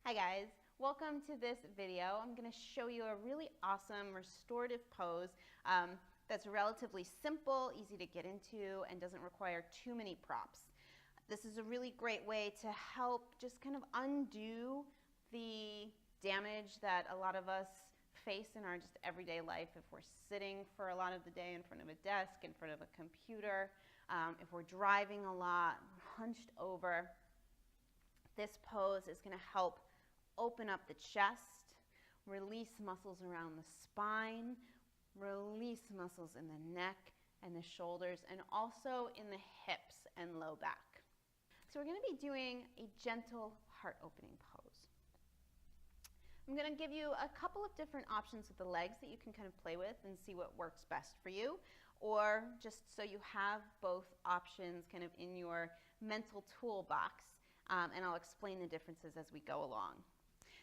Hi guys, welcome to this video. I'm going to show you a really awesome restorative pose that's relatively simple, easy to get into, and doesn't require too many props. This is a really great way to help just kind of undo the damage that a lot of us face in our just everyday life if we're sitting for a lot of the day in front of a desk, in front of a computer, if we're driving a lot, hunched over. This pose is going to help open up the chest, release muscles around the spine, release muscles in the neck and the shoulders, and also in the hips and low back. So we're going to be doing a gentle heart opening pose. I'm going to give you a couple of different options with the legs that you can kind of play with and see what works best for you, or just so you have both options kind of in your mental toolbox, and I'll explain the differences as we go along.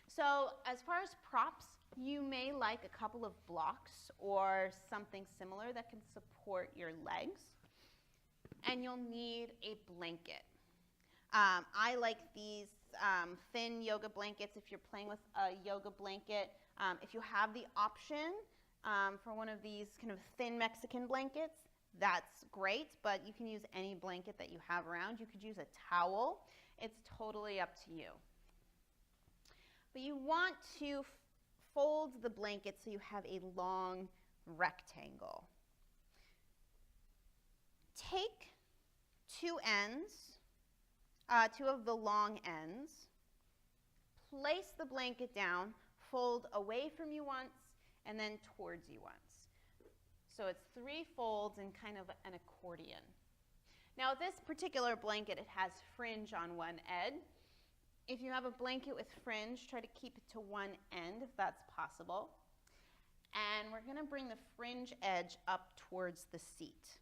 So as far as props, you may like a couple of blocks or something similar that can support your legs, and you'll need a blanket. I like these thin yoga blankets if you're playing with a yoga blanket. If you have the option for one of these kind of thin Mexican blankets, that's great, but you can use any blanket that you have around. You could use a towel. It's totally up to you. But you want to fold the blanket so you have a long rectangle. Take two of the long ends, place the blanket down, fold away from you once, and then towards you once. So it's three folds in kind of an accordion. Now this particular blanket, it has fringe on one edge. If you have a blanket with fringe, try to keep it to one end if that's possible. And we're going to bring the fringe edge up towards the seat.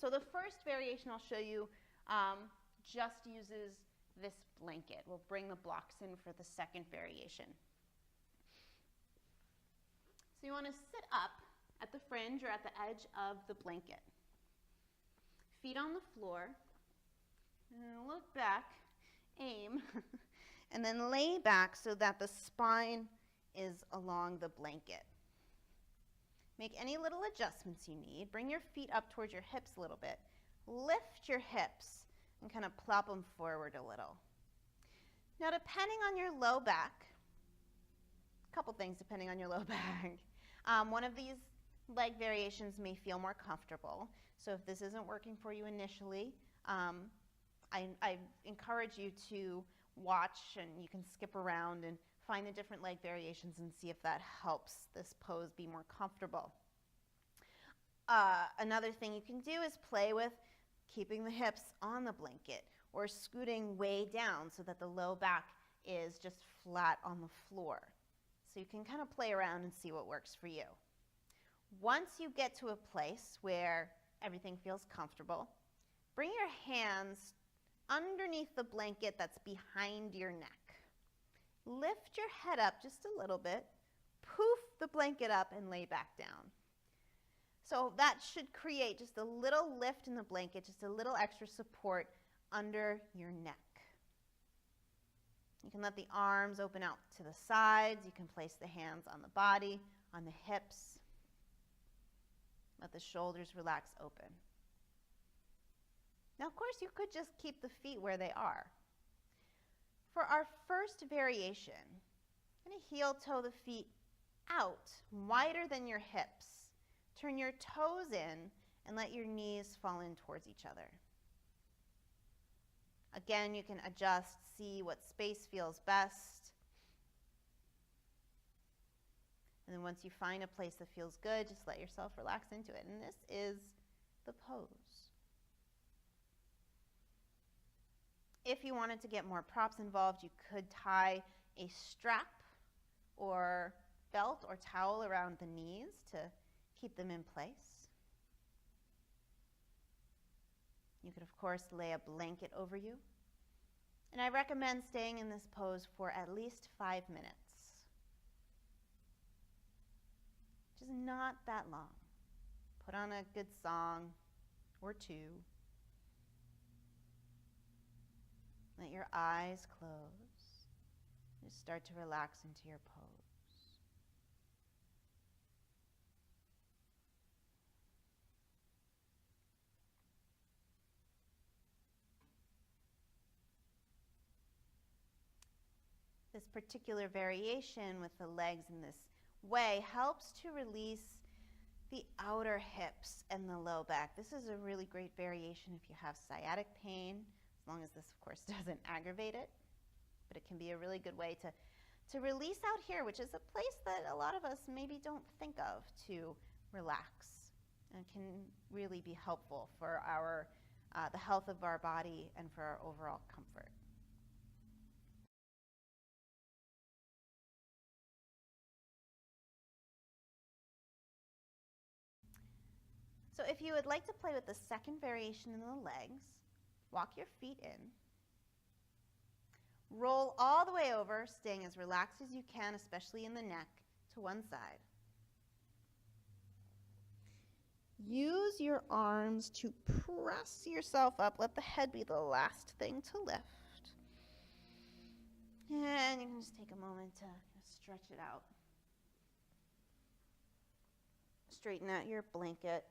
So the first variation I'll show you just uses this blanket. We'll bring the blocks in for the second variation. So you want to sit up at the fringe or at the edge of the blanket. Feet on the floor, and look back, aim, and then lay back so that the spine is along the blanket. Make any little adjustments you need. Bring your feet up towards your hips a little bit. Lift your hips and kind of plop them forward a little. Now depending on your low back, a couple things depending on your low back, one of these leg variations may feel more comfortable. So if this isn't working for you initially, I encourage you to watch, and you can skip around and find the different leg variations and see if that helps this pose be more comfortable. Another thing you can do is play with keeping the hips on the blanket or scooting way down so that the low back is just flat on the floor. So you can kind of play around and see what works for you. Once you get to a place where everything feels comfortable, bring your hands underneath the blanket that's behind your neck. Lift your head up just a little bit, poof the blanket up, and lay back down. So that should create just a little lift in the blanket, just a little extra support under your neck. You can let the arms open out to the sides. You can place the hands on the body, on the hips. Let the shoulders relax open. Now, of course, you could just keep the feet where they are. For our first variation, I'm going to heel toe the feet out, wider than your hips. Turn your toes in and let your knees fall in towards each other. Again, you can adjust, see what space feels best. And then once you find a place that feels good, just let yourself relax into it. And this is the pose. If you wanted to get more props involved, you could tie a strap or belt or towel around the knees to keep them in place. You could, of course, lay a blanket over you. And I recommend staying in this pose for at least 5 minutes. Which is not that long. Put on a good song or two. Let your eyes close. Just start to relax into your pose. This particular variation with the legs in this way helps to release the outer hips and the low back. This is a really great variation if you have sciatic pain, as long as this, of course, doesn't aggravate it. But it can be a really good way to release out here, which is a place that a lot of us maybe don't think of to relax, and can really be helpful for our the health of our body and for our overall comfort. So if you would like to play with the second variation in the legs, walk your feet in. Roll all the way over, staying as relaxed as you can, especially in the neck, to one side. Use your arms to press yourself up. Let the head be the last thing to lift. And you can just take a moment to stretch it out. Straighten out your blanket.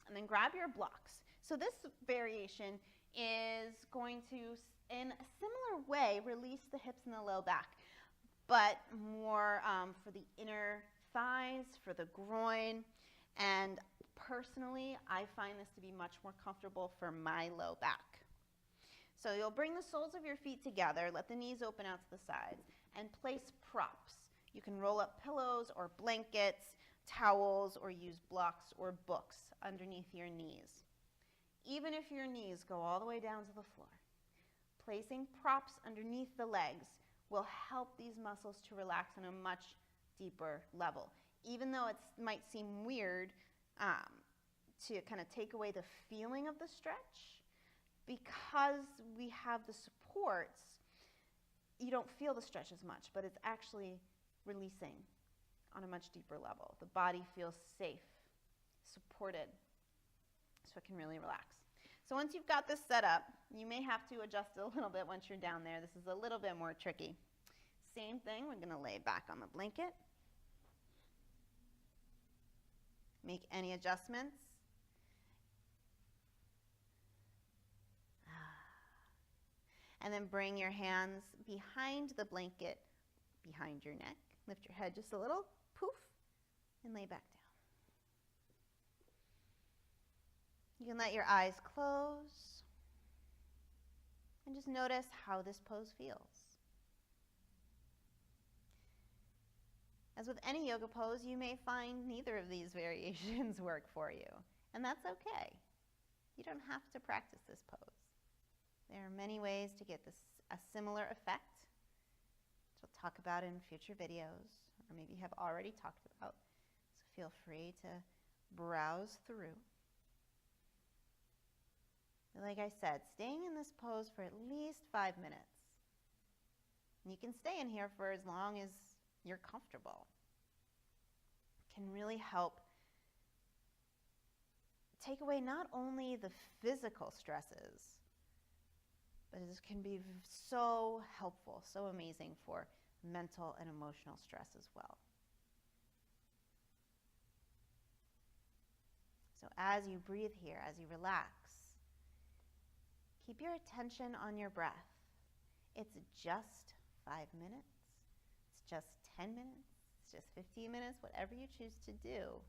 And then grab your blocks. So this variation is going to, in a similar way, release the hips and the low back, but more for the inner thighs, for the groin, and personally, I find this to be much more comfortable for my low back. So you'll bring the soles of your feet together, let the knees open out to the sides, and place props. You can roll up pillows or blankets, towels, or use blocks or books underneath your knees. Even if your knees go all the way down to the floor, placing props underneath the legs will help these muscles to relax on a much deeper level. Even though it might seem weird to kind of take away the feeling of the stretch, because we have the supports, you don't feel the stretch as much, but it's actually releasing on a much deeper level. The body feels safe, supported, so it can really relax. So once you've got this set up, you may have to adjust it a little bit once you're down there. This is a little bit more tricky. Same thing, we're going to lay back on the blanket. Make any adjustments. And then bring your hands behind the blanket, behind your neck. Lift your head just a little, poof, and lay back down. You can let your eyes close and just notice how this pose feels. As with any yoga pose, you may find neither of these variations work for you, and that's okay. You don't have to practice this pose. There are many ways to get a similar effect, which I'll talk about in future videos, or maybe have already talked about, so feel free to browse through. Like I said, staying in this pose for at least 5 minutes. And you can stay in here for as long as you're comfortable. It can really help take away not only the physical stresses, but this can be so helpful, so amazing for mental and emotional stress as well. So as you breathe here, as you relax, keep your attention on your breath. It's just 5 minutes. It's just 10 minutes. It's just 15 minutes, whatever you choose to do.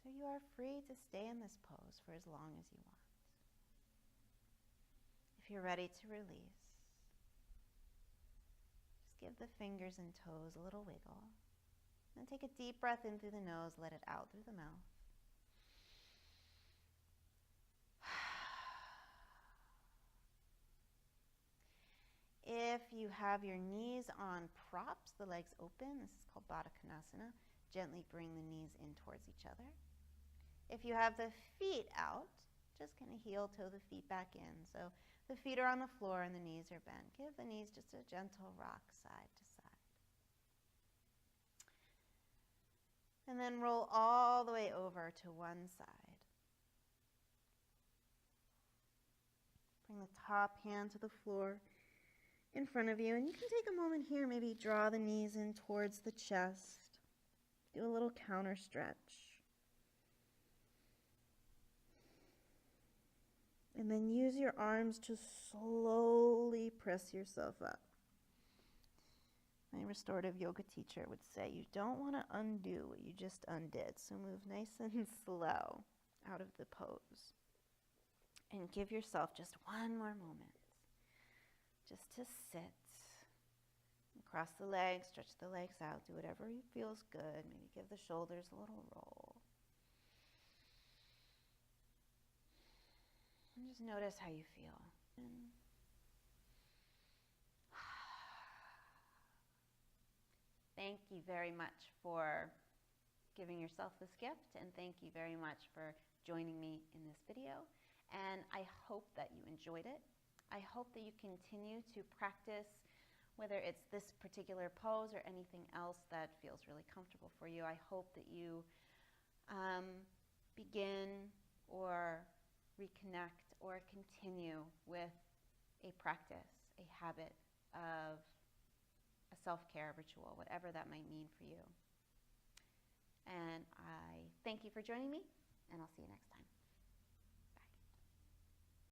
So you are free to stay in this pose for as long as you want. If you're ready to release, just give the fingers and toes a little wiggle. And take a deep breath in through the nose, let it out through the mouth. If you have your knees on props, the legs open, this is called Baddha Konasana, gently bring the knees in towards each other. If you have the feet out, just kind of heel toe the feet back in. So the feet are on the floor and the knees are bent. Give the knees just a gentle rock side to side. And then roll all the way over to one side. the top hand to the floor in front of you. And you can take a moment here, maybe draw the knees in towards the chest. Do a little counter stretch. And then use your arms to slowly press yourself up. My restorative yoga teacher would say, you don't want to undo what you just undid. So move nice and slow out of the pose. And give yourself just one more moment. Just to sit. Cross the legs, stretch the legs out. Do whatever feels good. Maybe give the shoulders a little roll. And just notice how you feel. Thank you very much for giving yourself this gift, and thank you very much for joining me in this video. And I hope that you enjoyed it. I hope that you continue to practice, whether it's this particular pose or anything else that feels really comfortable for you. I hope that you begin or reconnect or continue with a practice, a habit of a self-care ritual, whatever that might mean for you. And I thank you for joining me, and I'll see you next time.